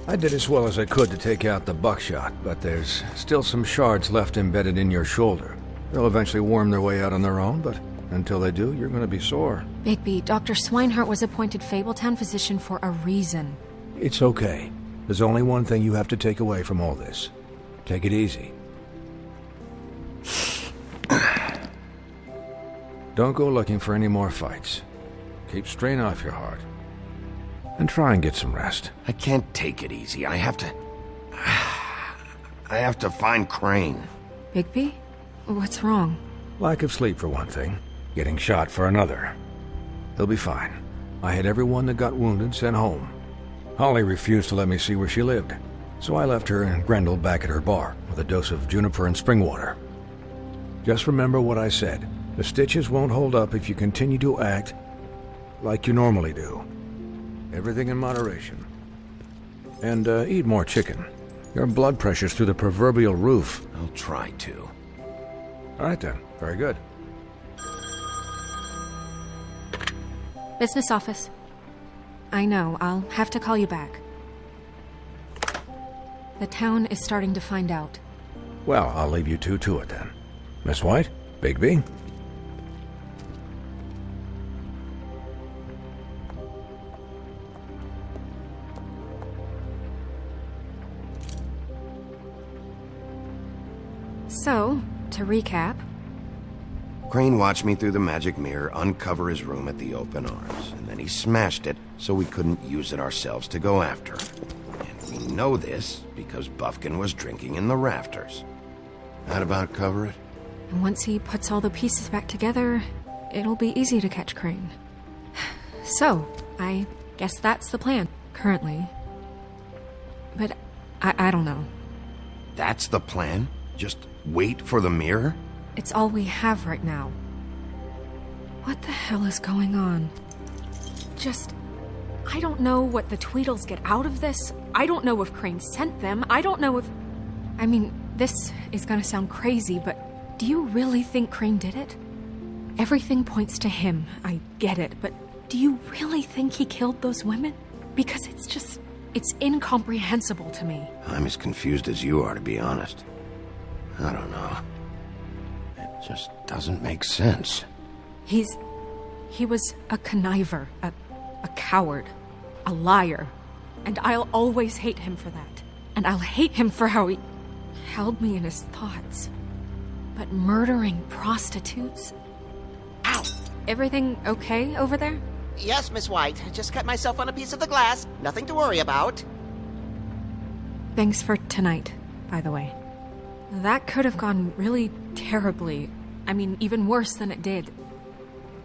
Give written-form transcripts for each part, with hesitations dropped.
I did as well as I could to take out the buckshot, but there's still some shards left embedded in your shoulder. They'll eventually worm their way out on their own, but until they do, you're gonna be sore. Bigby, Dr. Swinehart was appointed Fabletown physician for a reason. It's okay. There's only one thing you have to take away from all this. Take it easy. Don't go looking for any more fights. Keep strain off your heart. And try and get some rest. I can't take it easy. I have to find Crane. Bigby? What's wrong? Lack of sleep for one thing. Getting shot for another. He'll be fine. I had everyone that got wounded sent home. Holly refused to let me see where she lived, so I left her and Grendel back at her bar with a dose of juniper and spring water. Just remember what I said. The stitches won't hold up if you continue to act like you normally do. Everything in moderation. And eat more chicken. Your blood pressure's through the proverbial roof. I'll try to. All right then. Very good. Business office. I know, I'll have to call you back. The town is starting to find out. Well, I'll leave you two to it then. Miss White? Bigby? So, to recap... Crane watched me through the magic mirror uncover his room at the Open Arms, and then he smashed it so we couldn't use it ourselves to go after. And we know this because Bufkin was drinking in the rafters. That about cover it? And once he puts all the pieces back together, it'll be easy to catch Crane. So, I guess that's the plan, currently. But I don't know. That's the plan? Just wait for the mirror? It's all we have right now. What the hell is going on? I don't know what the Tweedles get out of this. I don't know if Crane sent them. I don't know if... I mean, this is gonna sound crazy, but do you really think Crane did it? Everything points to him, I get it, but do you really think he killed those women? Because it's incomprehensible to me. I'm as confused as you are, to be honest. I don't know. It just doesn't make sense. He was a conniver, a coward, a liar. And I'll always hate him for that. And I'll hate him for how he held me in his thoughts. But murdering prostitutes? Ow! Everything okay over there? Yes, Miss White. Just cut myself on a piece of the glass. Nothing to worry about. Thanks for tonight, by the way. That could have gone really terribly. I mean, even worse than it did.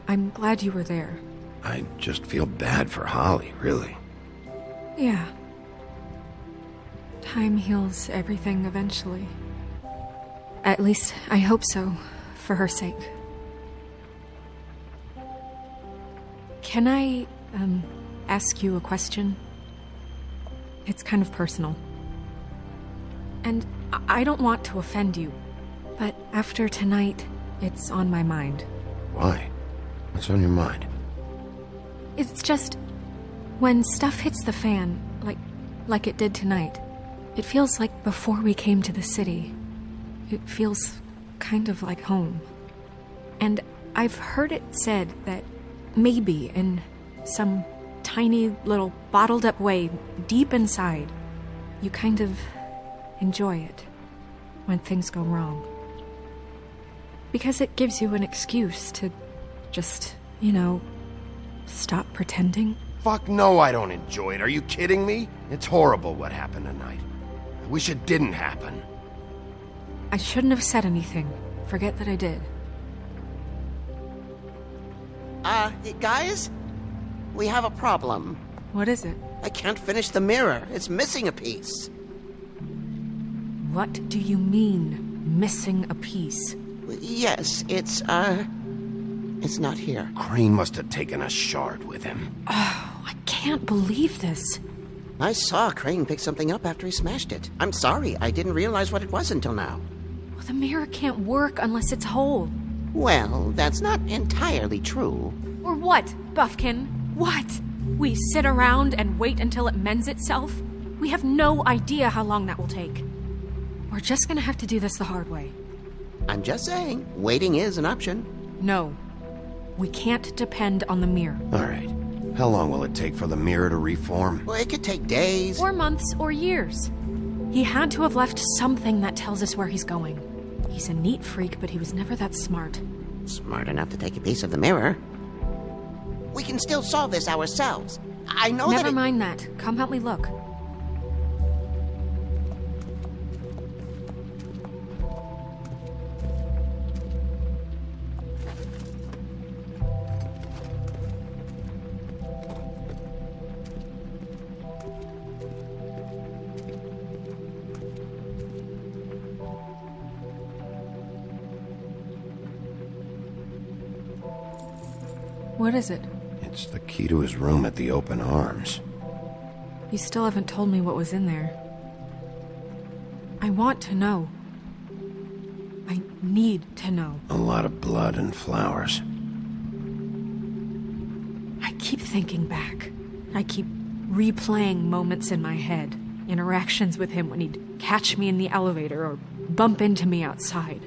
I'm glad you were there. I just feel bad for Holly, really. Yeah. Time heals everything eventually. At least, I hope so, for her sake. Can I, ask you a question? It's kind of personal. And I don't want to offend you, but after tonight, it's on my mind. Why? What's on your mind? It's just... when stuff hits the fan, like it did tonight, it feels like before we came to the city. It feels kind of like home. And I've heard it said that maybe in some tiny little bottled up way deep inside, you kind of enjoy it when things go wrong. Because it gives you an excuse to just, stop pretending. Fuck no, I don't enjoy it. Are you kidding me? It's horrible what happened tonight. I wish it didn't happen. I shouldn't have said anything. Forget that I did. Guys? We have a problem. What is it? I can't finish the mirror. It's missing a piece. What do you mean, missing a piece? Yes, it's not here. Crane must have taken a shard with him. Oh, I can't believe this. I saw Crane pick something up after he smashed it. I'm sorry, I didn't realize what it was until now. Well, the mirror can't work unless it's whole. Well, that's not entirely true. Or what, Buffkin? What? We sit around and wait until it mends itself? We have no idea how long that will take. We're just gonna have to do this the hard way. I'm just saying, waiting is an option. No. We can't depend on the mirror. All right. How long will it take for the mirror to reform? Well, it could take days. Or months or years. He had to have left something that tells us where he's going. He's a neat freak, but he was never that smart. Smart enough to take a piece of the mirror. We can still solve this ourselves. I know Never mind that. Come help me look. What is it? It's the key to his room at the Open Arms. You still haven't told me what was in there. I want to know. I need to know. A lot of blood and flowers. I keep thinking back. I keep replaying moments in my head. Interactions with him when he'd catch me in the elevator or bump into me outside.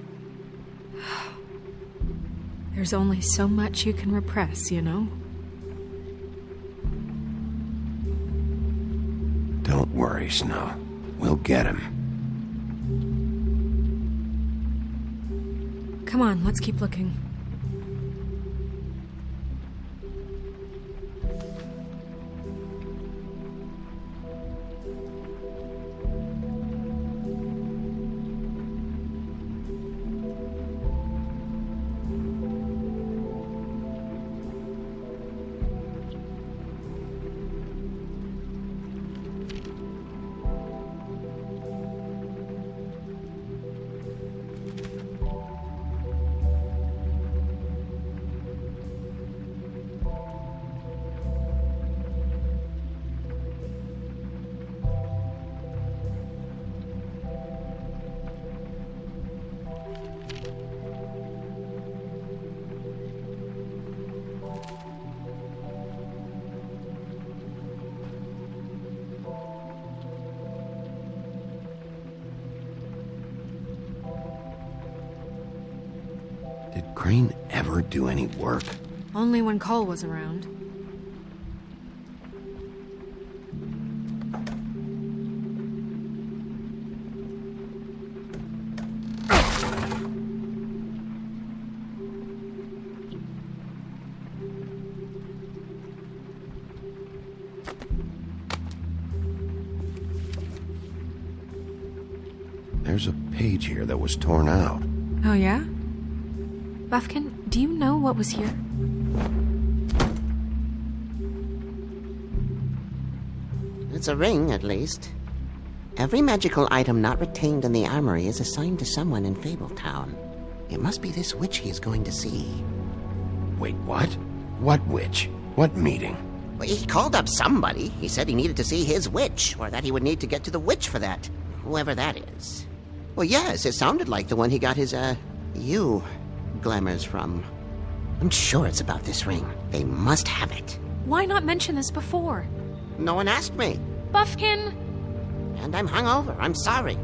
There's only so much you can repress, you know? Don't worry, Snow. We'll get him. Come on, let's keep looking. Did Crane ever do any work? Only when Cole was around. There's a page here that was torn out. Oh, yeah? Buffkin, do you know what was here? It's a ring, at least. Every magical item not retained in the armory is assigned to someone in Fabletown. It must be this witch he is going to see. Wait, what? What witch? What meeting? Well, he called up somebody. He said he needed to see his witch, or that he would need to get to the witch for that. Whoever that is. Well, yes, it sounded like the one he got his, glamours from. I'm sure it's about this ring. They must have it. Why not mention this before? No one asked me. Buffkin! And I'm hungover. I'm sorry.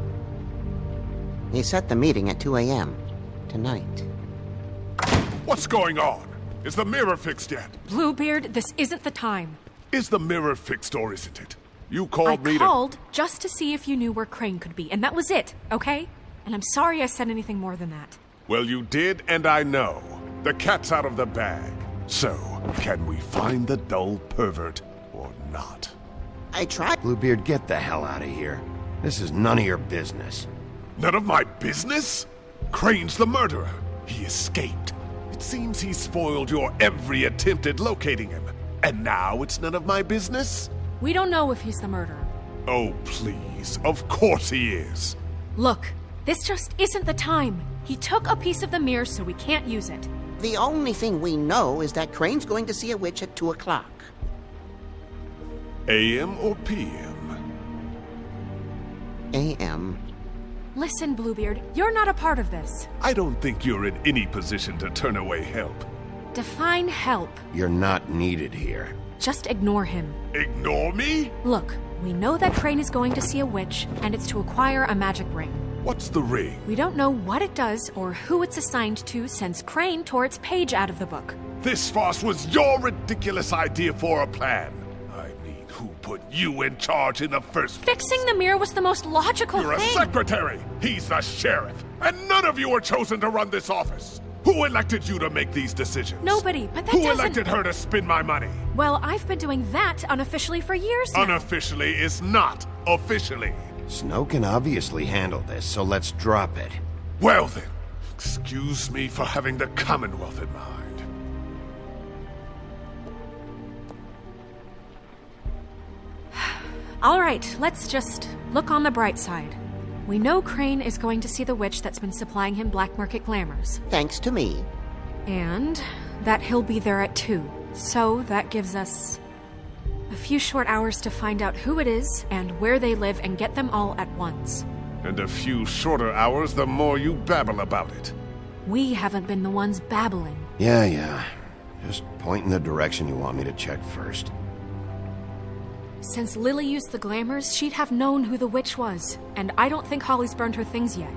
He set the meeting at 2 a.m. tonight. What's going on? Is the mirror fixed yet? Bluebeard, this isn't the time. Is the mirror fixed or isn't it? You called me I called just to see if you knew where Crane could be, and that was it, okay? And I'm sorry I said anything more than that. Well, you did, and I know. The cat's out of the bag. So, can we find the dull pervert or not? I tried. Bluebeard, get the hell out of here. This is none of your business. None of my business? Crane's the murderer. He escaped. It seems he spoiled your every attempt at locating him. And now it's none of my business? We don't know if he's the murderer. Oh, please. Of course he is. Look, this just isn't the time. He took a piece of the mirror, so we can't use it. The only thing we know is that Crane's going to see a witch at 2 o'clock. AM or PM? A.M. Listen, Bluebeard, you're not a part of this. I don't think you're in any position to turn away help. Define help. You're not needed here. Just ignore him. Ignore me? Look, We know that Crane is going to see a witch, and it's to acquire a magic ring. What's the ring? We don't know what it does or who it's assigned to since Crane tore its page out of the book. This farce was your ridiculous idea for a plan. I mean, who put you in charge in the first place? Fixing the mirror was the most logical You're a thing. secretary. He's the sheriff. And none of you were chosen to run this office. Who elected you to make these decisions? Nobody, but that Who doesn't... elected her to spend my money? Well, I've been doing that unofficially for years now. Unofficially is not officially. Snow can obviously handle this, so let's drop it. Well then, excuse me for having the Commonwealth in mind. All right, let's just look on the bright side. We know Crane is going to see the witch that's been supplying him black market glamours. Thanks to me. And that he'll be there at 2. So that gives us a few short hours to find out who it is and where they live and get them all at once. And a few shorter hours the more you babble about it. We haven't been the ones babbling. Yeah. Just point in the direction you want me to check first. Since Lily used the glamours, she'd have known who the witch was, and I don't think Holly's burned her things yet.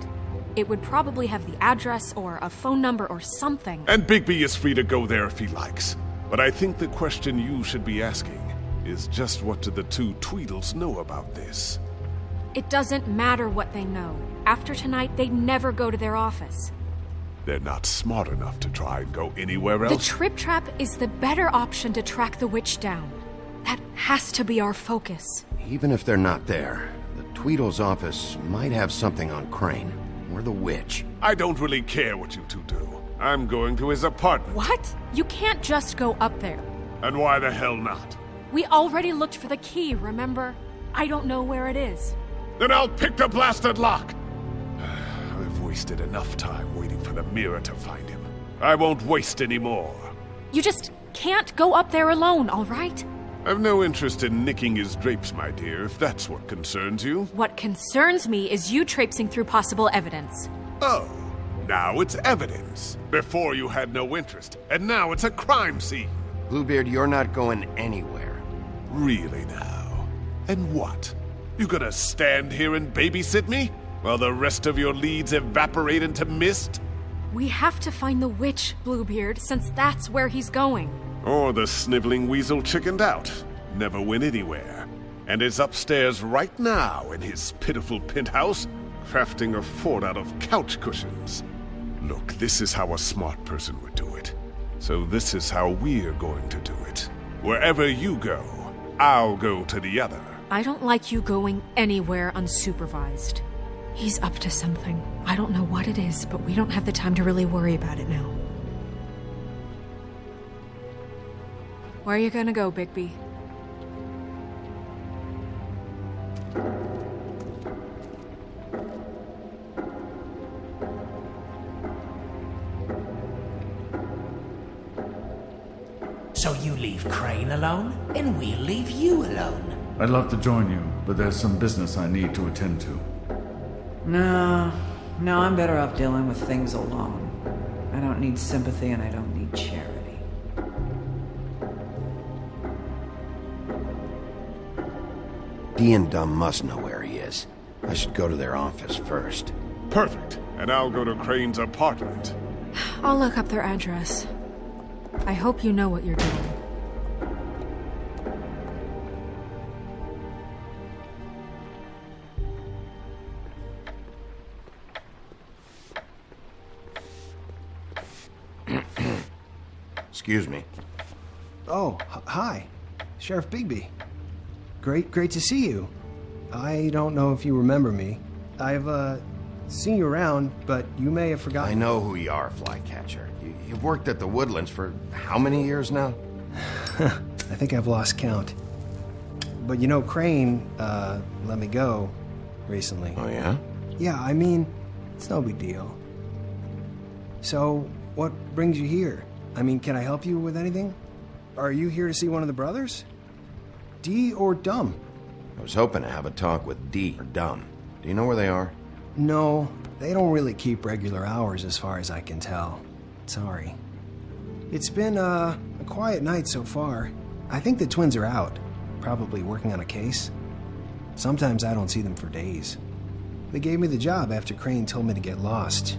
It would probably have the address or a phone number or something. And Bigby is free to go there if he likes. But I think the question you should be asking is just what do the two Tweedles know about this? It doesn't matter what they know. After tonight, they'd never go to their office. They're not smart enough to try and go anywhere The else. Trip Trap is the better option to track the witch down. That has to be our focus. Even if they're not there, the Tweedle's office might have something on Crane, or the witch. I don't really care what you two do. I'm going to his apartment. What? You can't just go up there. And why the hell not? We already looked for the key, remember? I don't know where it is. Then I'll pick the blasted lock! I've wasted enough time waiting for the mirror to find him. I won't waste any more. You just can't go up there alone, all right? I've no interest in nicking his drapes, my dear, if that's what concerns you. What concerns me is you traipsing through possible evidence. Oh, now it's evidence. Before you had no interest, and now it's a crime scene. Bluebeard, you're not going anywhere. Really now? And what? You gonna stand here and babysit me? While the rest of your leads evaporate into mist? We have to find the witch, Bluebeard, since that's where he's going. Or the sniveling weasel chickened out, never went anywhere, and is upstairs right now in his pitiful penthouse, crafting a fort out of couch cushions. Look, this is how a smart person would do it. So this is how we're going to do it. Wherever you go, I'll go to the other. I don't like you going anywhere unsupervised. He's up to something. I don't know what it is, but we don't have the time to really worry about it now. Where are you gonna go, Bigby? So you leave Crane alone, and we'll leave you alone. I'd love to join you, but there's some business I need to attend to. No, I'm better off dealing with things alone. I don't need sympathy and I don't need charity. Dee and Dumb must know where he is. I should go to their office first. Perfect. And I'll go to Crane's apartment. I'll look up their address. I hope you know what you're doing. Excuse me. Oh, hi. Sheriff Bigby. Great to see you. I don't know if you remember me. I've, seen you around, but you may have forgotten. I know who you are, Flycatcher. You've worked at the Woodlands for how many years now? I think I've lost count. But you know, Crane, let me go recently. Oh, yeah? Yeah, I mean, it's no big deal. So, what brings you here? I mean, can I help you with anything? Are you here to see one of the brothers? Dee or Dumb? I was hoping to have a talk with Dee or Dumb. Do you know where they are? No, they don't really keep regular hours as far as I can tell. Sorry. It's been, a quiet night so far. I think the twins are out, probably working on a case. Sometimes I don't see them for days. They gave me the job after Crane told me to get lost.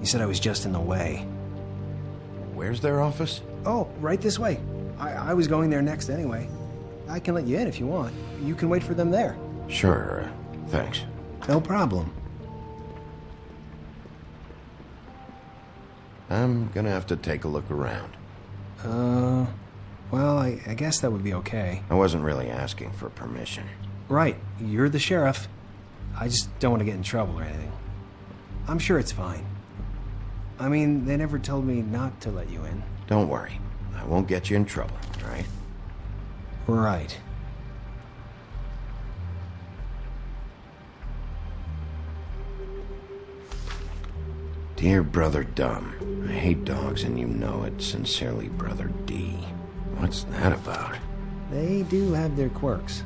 He said I was just in the way. Where's their office? Oh, right this way. I was going there next anyway. I can let you in if you want. You can wait for them there. Sure, thanks. No problem. I'm gonna have to take a look around. Well, I guess that would be okay. I wasn't really asking for permission. Right, you're the sheriff. I just don't want to get in trouble or anything. I'm sure it's fine. I mean, they never told me not to let you in. Don't worry. I won't get you in trouble, all right? Right. Dear Brother Dumb, I hate dogs and you know it. Sincerely, Brother D. What's that about? They do have their quirks.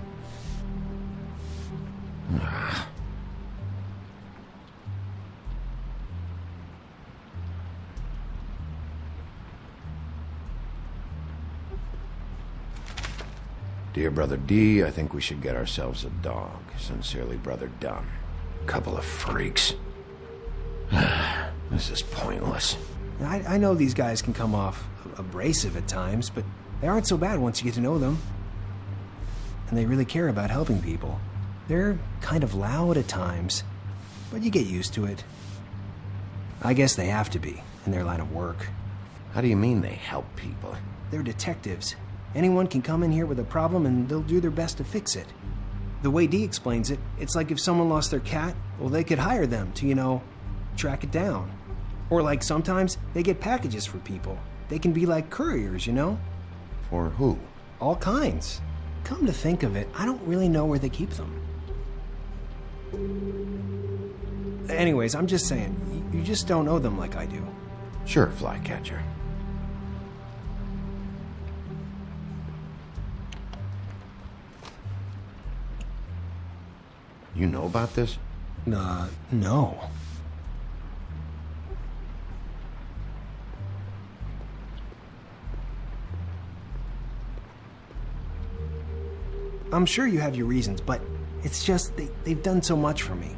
Dear Brother D, I think we should get ourselves a dog. Sincerely, Brother Dumb. Couple of freaks. This is pointless. I know these guys can come off abrasive at times, but they aren't so bad once you get to know them. And they really care about helping people. They're kind of loud at times, but you get used to it. I guess they have to be, in their line of work. How do you mean they help people? They're detectives. Anyone can come in here with a problem and they'll do their best to fix it. The way Dee explains it, it's like if someone lost their cat, well, they could hire them to, track it down. Or like sometimes they get packages for people. They can be like couriers, For who? All kinds. Come to think of it, I don't really know where they keep them. Anyways, I'm just saying, you just don't know them like I do. Sure, Flycatcher. You know about this? No. I'm sure you have your reasons, but it's just they've done so much for me.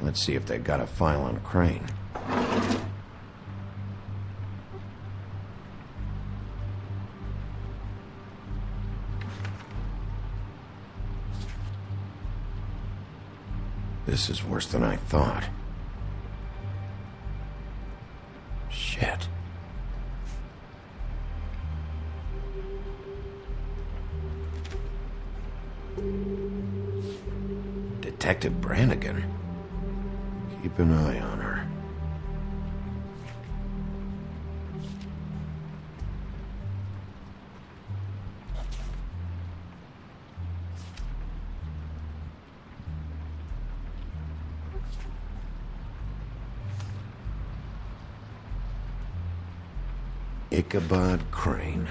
Let's see if they've got a file on Crane. This is worse than I thought. Shit. Detective Brannigan. Keep an eye on her. Ichabod Crane.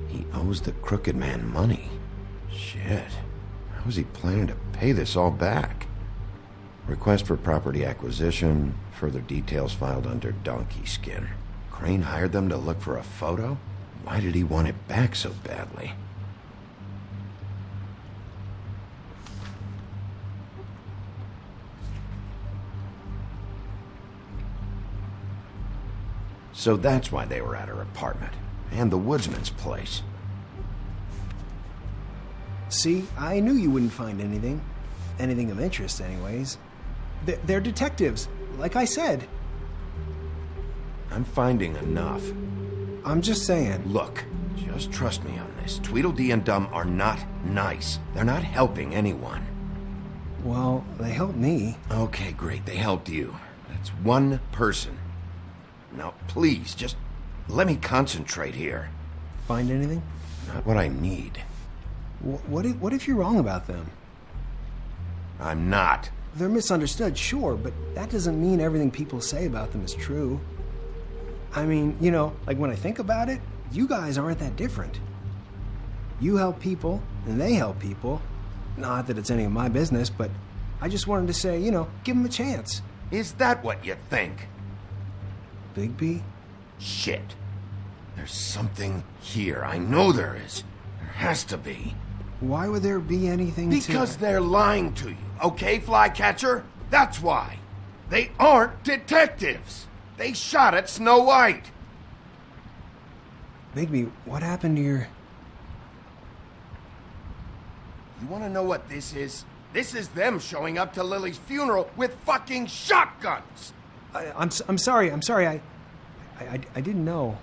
He owes the crooked man money. Shit. How is he planning to pay this all back? Request for property acquisition. Further details filed under Donkey Skin. Crane hired them to look for a photo? Why did he want it back so badly? So that's why they were at her apartment. And the woodsman's place. See, I knew you wouldn't find anything. Anything of interest, anyways. They're detectives, like I said. I'm finding enough. I'm just saying. Look, just trust me on this. Tweedledee and Dumb are not nice. They're not helping anyone. Well, they helped me. Okay, great. They helped you. That's one person. Now, please, just let me concentrate here. Find anything? Not what I need. What if you're wrong about them? I'm not. They're misunderstood, sure, but that doesn't mean everything people say about them is true. I mean, like when I think about it, you guys aren't that different. You help people, and they help people, Not that it's any of my business, but I just wanted to say, give him a chance. Is that what you think? Bigby? Shit. There's something here. I know there is. There has to be. Why would there be anything Because they're lying to you, okay, Flycatcher? That's why. They aren't detectives. They shot at Snow White. Bigby, what happened to your... You want to know what this is? This is them showing up to Lily's funeral with fucking shotguns! I'm sorry. I didn't know.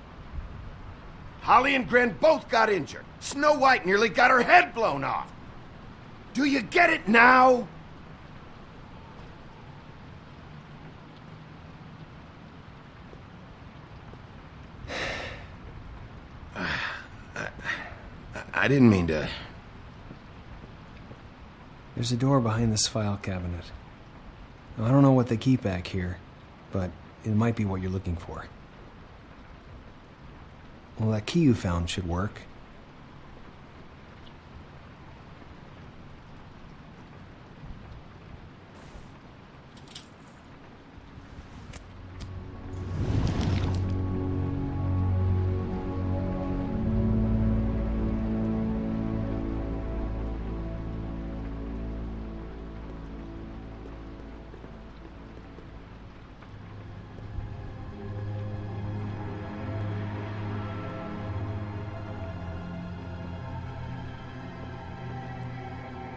Holly and Gren both got injured. Snow White nearly got her head blown off. Do you get it now? I didn't mean to... There's a door behind this file cabinet. I don't know what they keep back here, but it might be what you're looking for. Well, that key you found should work.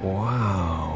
Wow.